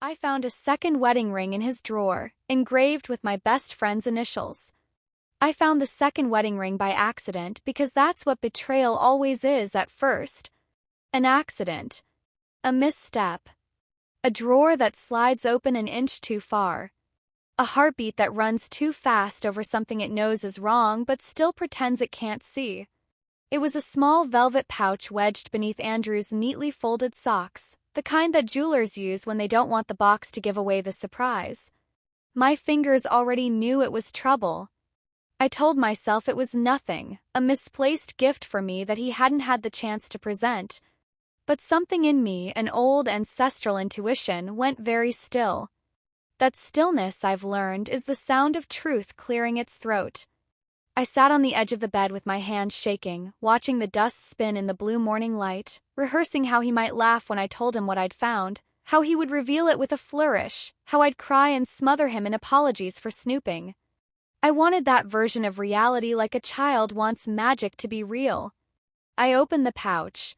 I found a second wedding ring in his drawer, engraved with my best friend's initials. I found the second wedding ring by accident because that's what betrayal always is at first. An accident. A misstep. A drawer that slides open an inch too far. A heartbeat that runs too fast over something it knows is wrong but still pretends it can't see. It was a small velvet pouch wedged beneath Andrew's neatly folded socks, the kind that jewelers use when they don't want the box to give away the surprise. My fingers already knew it was trouble. I told myself it was nothing, a misplaced gift for me that he hadn't had the chance to present. But something in me, an old ancestral intuition, went very still. That stillness, I've learned, is the sound of truth clearing its throat. I sat on the edge of the bed with my hands shaking, watching the dust spin in the blue morning light, rehearsing how he might laugh when I told him what I'd found, how he would reveal it with a flourish, how I'd cry and smother him in apologies for snooping. I wanted that version of reality like a child wants magic to be real. I opened the pouch.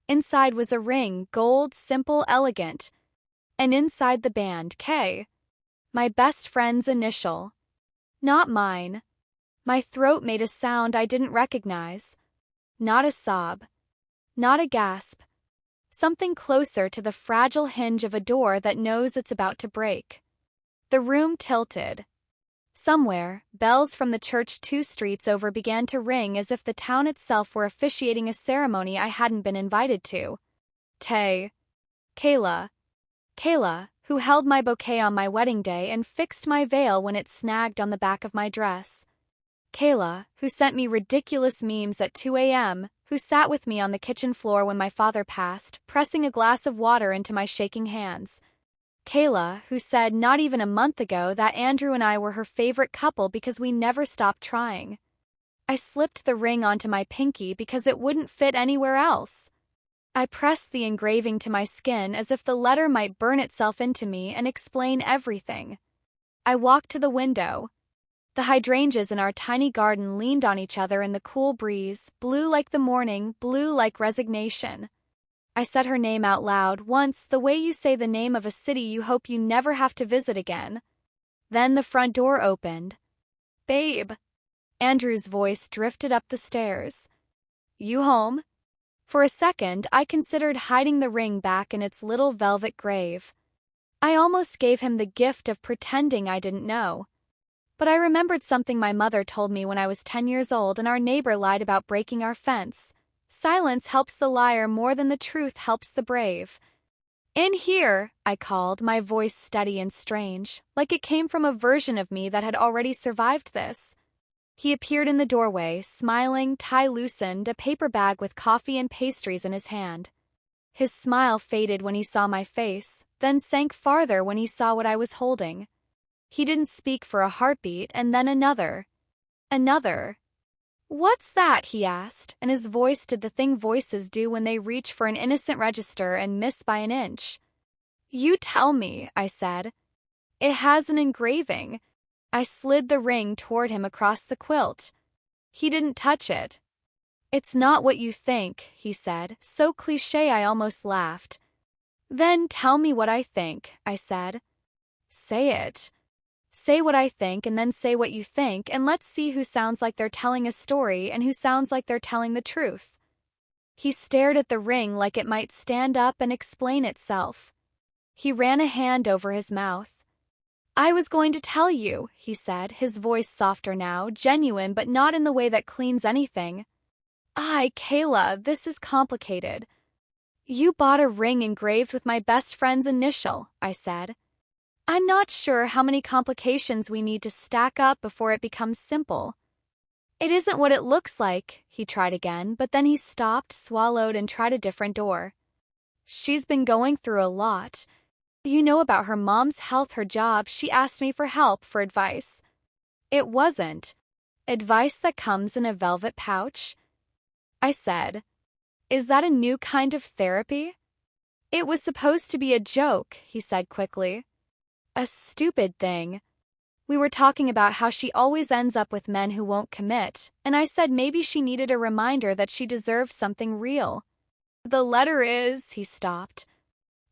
Inside was a ring, gold, simple, elegant. And inside the band, K. My best friend's initial. Not mine. My throat made a sound I didn't recognize. Not a sob. Not a gasp. Something closer to the fragile hinge of a door that knows it's about to break. The room tilted. Somewhere, bells from the church 2 streets over began to ring as if the town itself were officiating a ceremony I hadn't been invited to. Kayla, who held my bouquet on my wedding day and fixed my veil when it snagged on the back of my dress. Kayla, who sent me ridiculous memes at 2 a.m., who sat with me on the kitchen floor when my father passed, pressing a glass of water into my shaking hands. Kayla, who said not even a month ago that Andrew and I were her favorite couple because we never stopped trying. I slipped the ring onto my pinky because it wouldn't fit anywhere else. I pressed the engraving to my skin as if the letter might burn itself into me and explain everything. I walked to the window. The hydrangeas in our tiny garden leaned on each other in the cool breeze, blue like the morning, blue like resignation. I said her name out loud once, the way you say the name of a city you hope you never have to visit again. Then the front door opened. "Babe." Andrew's voice drifted up the stairs. "You home?" For a second, I considered hiding the ring back in its little velvet grave. I almost gave him the gift of pretending I didn't know. But I remembered something my mother told me when I was 10 years old and our neighbor lied about breaking our fence. Silence helps the liar more than the truth helps the brave. "In here," I called, my voice steady and strange, like it came from a version of me that had already survived this. He appeared in the doorway, smiling, tie loosened, a paper bag with coffee and pastries in his hand. His smile faded when he saw my face, then sank farther when he saw what I was holding. He didn't speak for a heartbeat, and then another. Another. "What's that?" he asked, and his voice did the thing voices do when they reach for an innocent register and miss by an inch. "You tell me," I said. "It has an engraving." I slid the ring toward him across the quilt. He didn't touch it. "It's not what you think," he said, so cliché I almost laughed. "Then tell me what I think," I said. "Say it. Say what I think and then say what you think, and let's see who sounds like they're telling a story and who sounds like they're telling the truth." He stared at the ring like it might stand up and explain itself. He ran a hand over his mouth. "I was going to tell you," he said, his voice softer now, genuine but not in the way that cleans anything. Kayla, this is complicated." "You bought a ring engraved with my best friend's initial," I said. "I'm not sure how many complications we need to stack up before it becomes simple." "It isn't what it looks like," he tried again, but then he stopped, swallowed, and tried a different door. "She's been going through a lot. You know about her mom's health, her job. She asked me for help, for advice." "It wasn't advice that comes in a velvet pouch," I said. "Is that a new kind of therapy?" "It was supposed to be a joke," he said quickly. "A stupid thing. We were talking about how she always ends up with men who won't commit, and I said maybe she needed a reminder that she deserved something real." "The letter is," he stopped.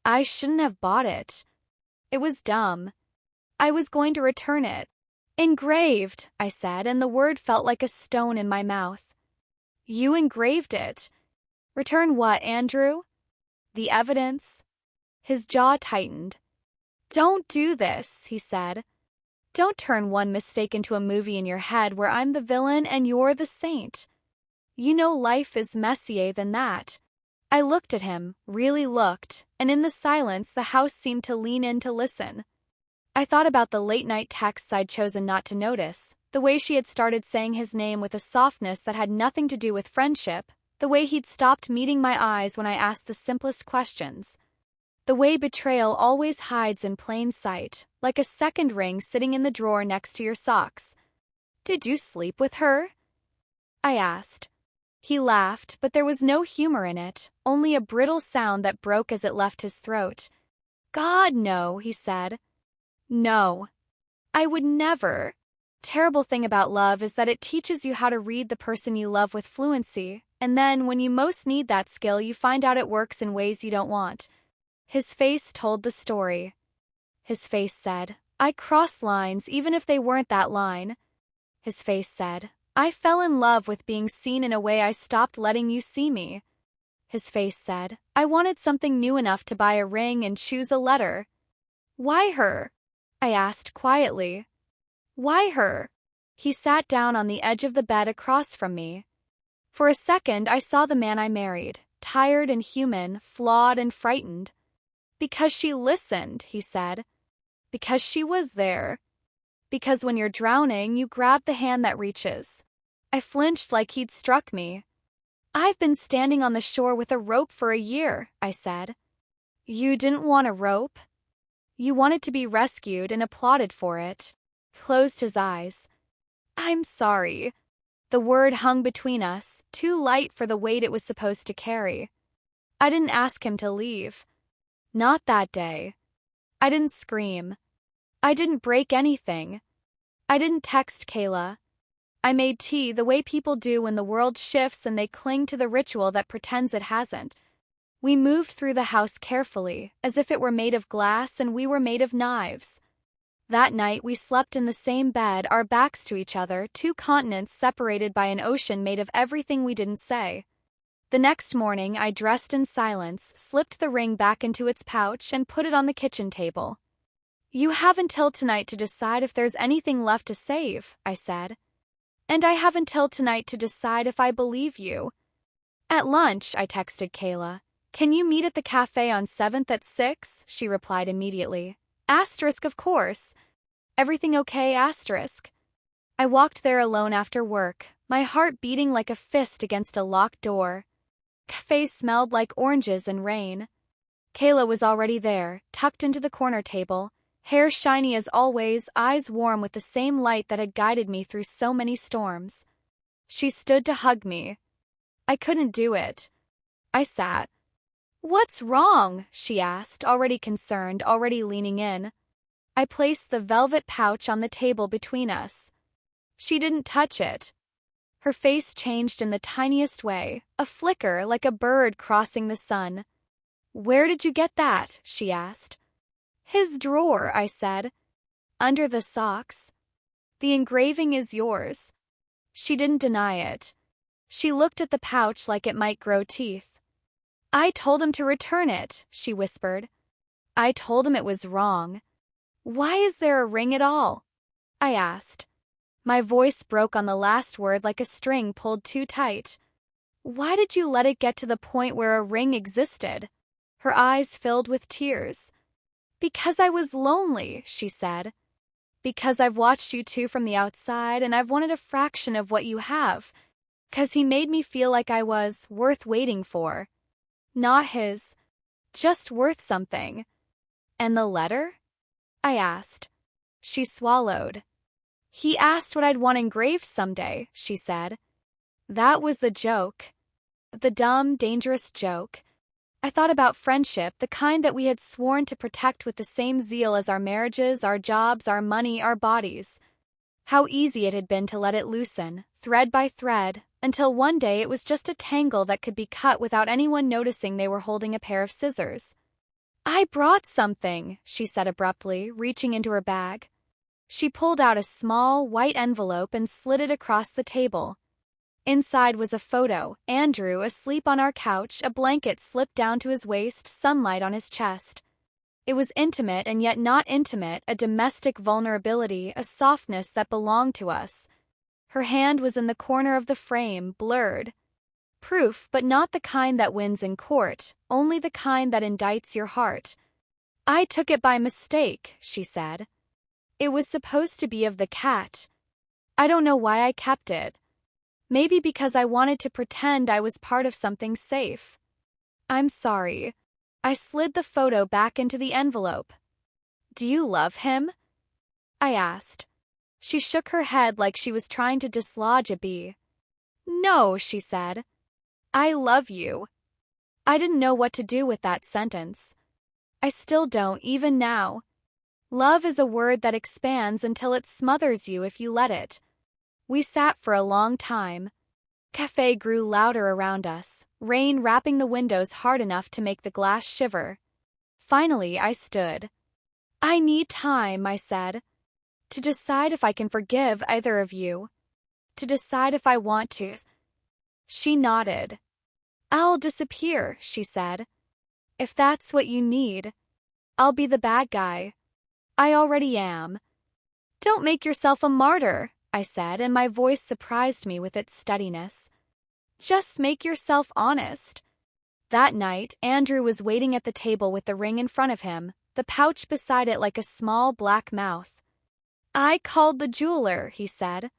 "I shouldn't have bought it." It was dumb. I was going to return it. Engraved, I said, and the word felt like a stone in my mouth. You engraved it. Return what, Andrew? The evidence? His jaw tightened. Don't do this, he said. Don't turn one mistake into a movie in your head where I'm the villain and you're the saint. You know life is messier than that. I looked at him, really looked, and in the silence the house seemed to lean in to listen. I thought about the late-night texts I'd chosen not to notice, the way she had started saying his name with a softness that had nothing to do with friendship, the way he'd stopped meeting my eyes when I asked the simplest questions. The way betrayal always hides in plain sight, like a second ring sitting in the drawer next to your socks. Did you sleep with her? I asked. He laughed, but there was no humor in it, only a brittle sound that broke as it left his throat. God, no, he said. No. I would never. Terrible thing about love is that it teaches you how to read the person you love with fluency, and then when you most need that skill, you find out it works in ways you don't want. His face told the story. His face said, I cross lines even if they weren't that line. His face said, I fell in love with being seen in a way I stopped letting you see me. His face said, I wanted something new enough to buy a ring and choose a letter. Why her? I asked quietly. Why her? He sat down on the edge of the bed across from me. For a second, I saw the man I married, tired and human, flawed and frightened. Because she listened, he said. Because she was there. Because when you're drowning, you grab the hand that reaches. I flinched like he'd struck me. I've been standing on the shore with a rope for a year, I said. You didn't want a rope? You wanted to be rescued and applauded for it. Closed his eyes. I'm sorry. The word hung between us, too light for the weight it was supposed to carry. I didn't ask him to leave. Not that day. I didn't scream. I didn't break anything. I didn't text Kayla. I made tea the way people do when the world shifts and they cling to the ritual that pretends it hasn't. We moved through the house carefully, as if it were made of glass and we were made of knives. That night we slept in the same bed, our backs to each other, two continents separated by an ocean made of everything we didn't say. The next morning I dressed in silence, slipped the ring back into its pouch, and put it on the kitchen table. You have until tonight to decide if there's anything left to save, I said. And I have until tonight to decide if I believe you. At lunch, I texted Kayla. Can you meet at the cafe on 7th at 6? She replied immediately. Asterisk, of course. Everything okay, asterisk. I walked there alone after work, my heart beating like a fist against a locked door. Cafe smelled like oranges and rain. Kayla was already there, tucked into the corner table, hair shiny as always, eyes warm with the same light that had guided me through so many storms. She stood to hug me. I couldn't do it. I sat. What's wrong? She asked, already concerned, already leaning in. I placed the velvet pouch on the table between us. She didn't touch it. Her face changed in the tiniest way, a flicker like a bird crossing the sun. Where did you get that? She asked. His drawer, I said. Under the socks. The engraving is yours. She didn't deny it. She looked at the pouch like it might grow teeth. I told him to return it, she whispered. I told him it was wrong. Why is there a ring at all? I asked. My voice broke on the last word like a string pulled too tight. Why did you let it get to the point where a ring existed? Her eyes filled with tears. Because I was lonely, she said. Because I've watched you two from the outside and I've wanted a fraction of what you have. 'Cause he made me feel like I was worth waiting for. Not his. Just worth something. And the letter? I asked. She swallowed. He asked what I'd want engraved someday, she said. That was the joke. The dumb, dangerous joke. I thought about friendship, the kind that we had sworn to protect with the same zeal as our marriages, our jobs, our money, our bodies. How easy it had been to let it loosen, thread by thread, until one day it was just a tangle that could be cut without anyone noticing they were holding a pair of scissors. I brought something, she said abruptly, reaching into her bag. She pulled out a small, white envelope and slid it across the table. Inside was a photo, Andrew asleep on our couch, a blanket slipped down to his waist, sunlight on his chest. It was intimate and yet not intimate, a domestic vulnerability, a softness that belonged to us. Her hand was in the corner of the frame, blurred. Proof, but not the kind that wins in court, only the kind that indicts your heart. I took it by mistake, she said. It was supposed to be of the cat. I don't know why I kept it. Maybe because I wanted to pretend I was part of something safe. I'm sorry. I slid the photo back into the envelope. Do you love him? I asked. She shook her head like she was trying to dislodge a bee. No, she said. I love you. I didn't know what to do with that sentence. I still don't, even now. Love is a word that expands until it smothers you if you let it. We sat for a long time. Cafe grew louder around us, rain wrapping the windows hard enough to make the glass shiver. Finally, I stood. I need time, I said, to decide if I can forgive either of you, to decide if I want to. She nodded. I'll disappear, she said. If that's what you need, I'll be the bad guy. I already am. Don't make yourself a martyr, I said, and my voice surprised me with its steadiness. Just make yourself honest. That night, Andrew was waiting at the table with the ring in front of him, the pouch beside it like a small black mouth. I called the jeweler, he said.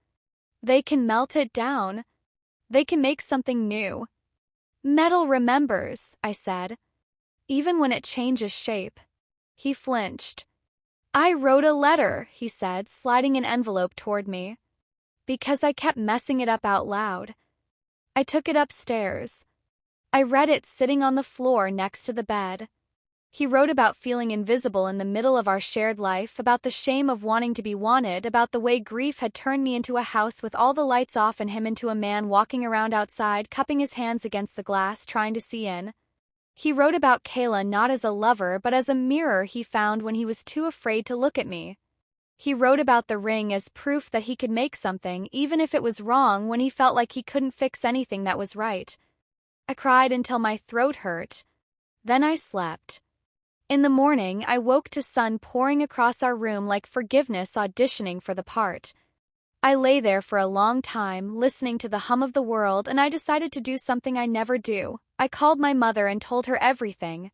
They can melt it down. They can make something new. Metal remembers, I said, even when it changes shape. He flinched. I wrote a letter, he said, sliding an envelope toward me. Because I kept messing it up out loud. I took it upstairs. I read it sitting on the floor next to the bed. He wrote about feeling invisible in the middle of our shared life, about the shame of wanting to be wanted, about the way grief had turned me into a house with all the lights off and him into a man walking around outside, cupping his hands against the glass, trying to see in. He wrote about Kayla not as a lover but as a mirror he found when he was too afraid to look at me. He wrote about the ring as proof that he could make something, even if it was wrong, when he felt like he couldn't fix anything that was right. I cried until my throat hurt. Then I slept. In the morning, I woke to sun pouring across our room like forgiveness auditioning for the part. I lay there for a long time, listening to the hum of the world, and I decided to do something I never do. I called my mother and told her everything.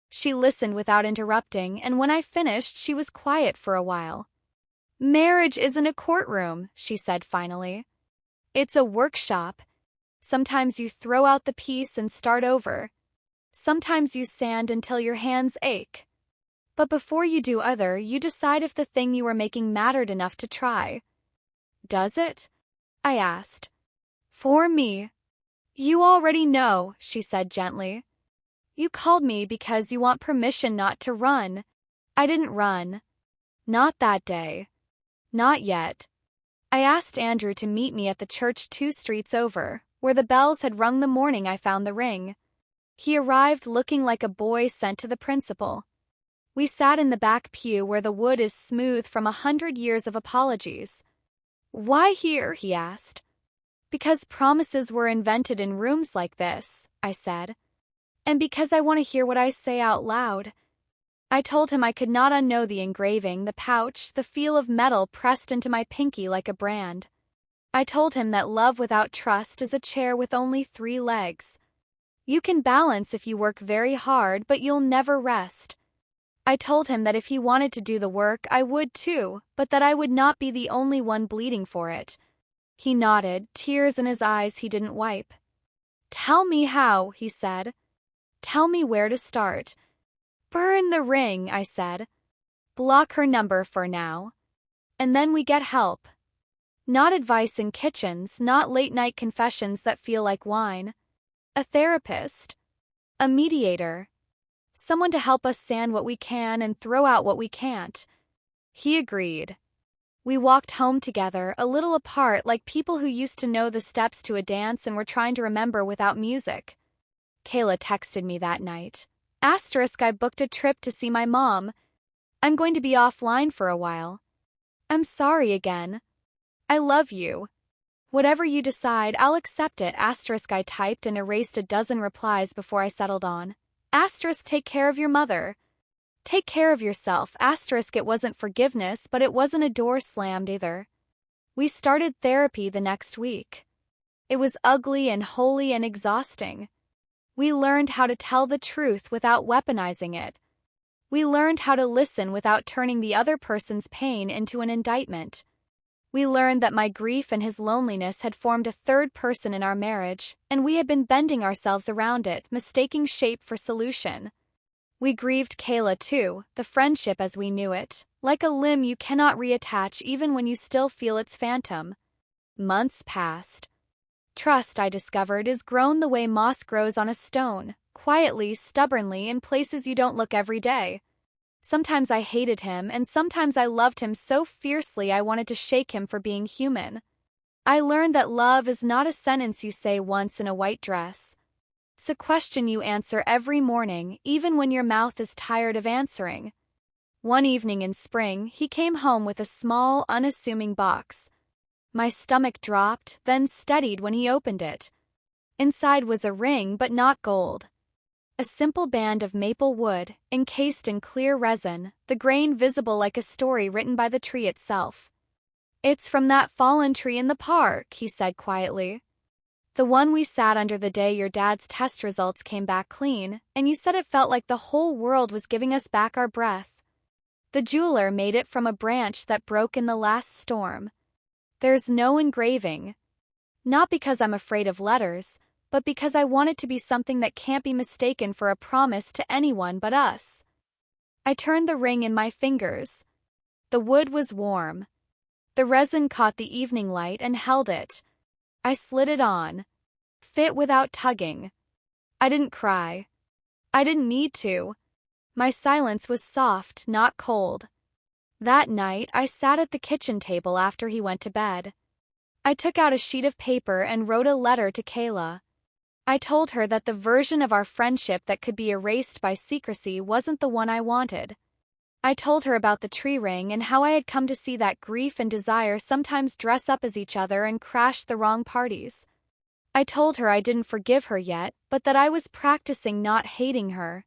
She listened without interrupting, and when I finished, she was quiet for a while. Marriage isn't a courtroom, she said finally. It's a workshop. Sometimes you throw out the piece and start over. Sometimes you sand until your hands ache. But before you do either, you decide if the thing you are making mattered enough to try. Does it? I asked. For me. You already know, she said gently. You called me because you want permission not to run. I didn't run. Not that day. Not yet. I asked Andrew to meet me at the church 2 streets over, where the bells had rung the morning I found the ring. He arrived looking like a boy sent to the principal. We sat in the back pew where the wood is smooth from 100 years of apologies. Why here? He asked. Because promises were invented in rooms like this, I said. And because I want to hear what I say out loud. I told him I could not unknow the engraving, the pouch, the feel of metal pressed into my pinky like a brand. I told him that love without trust is a chair with only 3 legs. You can balance if you work very hard, but you'll never rest. I told him that if he wanted to do the work, I would too, but that I would not be the only one bleeding for it. He nodded, tears in his eyes he didn't wipe. Tell me how, he said. Tell me where to start. Burn the ring, I said. Block her number for now. And then we get help. Not advice in kitchens, not late-night confessions that feel like wine. A therapist. A mediator. Someone to help us sand what we can and throw out what we can't. He agreed. We walked home together, a little apart, like people who used to know the steps to a dance and were trying to remember without music. Kayla texted me that night. Asterisk, I booked a trip to see my mom. I'm going to be offline for a while. I'm sorry again. I love you. Whatever you decide, I'll accept it. Asterisk, I typed and erased a dozen replies before I settled on. Asterisk, take care of your mother. Take care of yourself. Asterisk, it wasn't forgiveness, but it wasn't a door slammed either. We started therapy the next week. It was ugly and holy and exhausting. We learned how to tell the truth without weaponizing it. We learned how to listen without turning the other person's pain into an indictment. We learned that my grief and his loneliness had formed a third person in our marriage, and we had been bending ourselves around it, mistaking shape for solution. We grieved Kayla too, the friendship as we knew it, like a limb you cannot reattach even when you still feel its phantom. Months passed. Trust, I discovered, is grown the way moss grows on a stone, quietly, stubbornly, in places you don't look every day. Sometimes I hated him, and sometimes I loved him so fiercely I wanted to shake him for being human. I learned that love is not a sentence you say once in a white dress. It's a question you answer every morning, even when your mouth is tired of answering. One evening in spring, he came home with a small, unassuming box. My stomach dropped, then steadied when he opened it. Inside was a ring, but not gold. A simple band of maple wood, encased in clear resin, the grain visible like a story written by the tree itself. It's from that fallen tree in the park, he said quietly. The one we sat under the day your dad's test results came back clean, and you said it felt like the whole world was giving us back our breath. The jeweler made it from a branch that broke in the last storm. There's no engraving. Not because I'm afraid of letters, but because I want it to be something that can't be mistaken for a promise to anyone but us. I turned the ring in my fingers. The wood was warm. The resin caught the evening light and held it. I slid it on. Fit without tugging. I didn't cry. I didn't need to. My silence was soft, not cold. That night, I sat at the kitchen table after he went to bed. I took out a sheet of paper and wrote a letter to Kayla. I told her that the version of our friendship that could be erased by secrecy wasn't the one I wanted. I told her about the tree ring and how I had come to see that grief and desire sometimes dress up as each other and crash the wrong parties. I told her I didn't forgive her yet, but that I was practicing not hating her.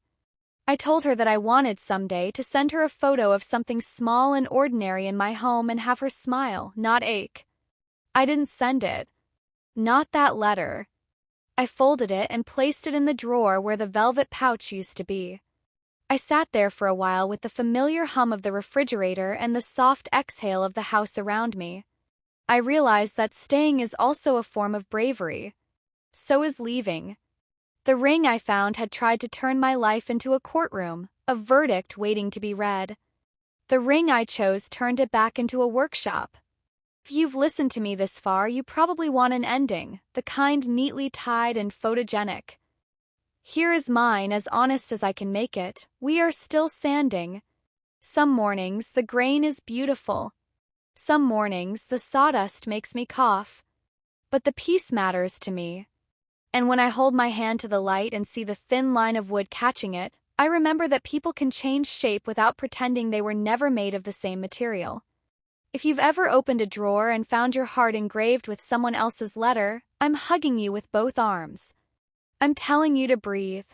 I told her that I wanted someday to send her a photo of something small and ordinary in my home and have her smile, not ache. I didn't send it. Not that letter. I folded it and placed it in the drawer where the velvet pouch used to be. I sat there for a while with the familiar hum of the refrigerator and the soft exhale of the house around me. I realized that staying is also a form of bravery. So is leaving. The ring I found had tried to turn my life into a courtroom, a verdict waiting to be read. The ring I chose turned it back into a workshop. If you've listened to me this far, you probably want an ending, the kind neatly tied and photogenic. Here is mine, as honest as I can make it. We are still sanding. Some mornings, the grain is beautiful. Some mornings, the sawdust makes me cough. But the peace matters to me. And when I hold my hand to the light and see the thin line of wood catching it, I remember that people can change shape without pretending they were never made of the same material. If you've ever opened a drawer and found your heart engraved with someone else's letter, I'm hugging you with both arms. I'm telling you to breathe.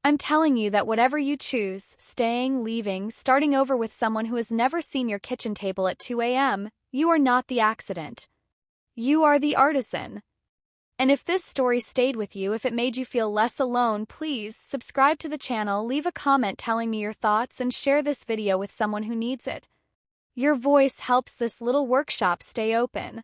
I'm telling you that whatever you choose, staying, leaving, starting over with someone who has never seen your kitchen table at 2 a.m., you are not the accident. You are the artisan. And if this story stayed with you, if it made you feel less alone, please subscribe to the channel, leave a comment telling me your thoughts, and share this video with someone who needs it. Your voice helps this little workshop stay open.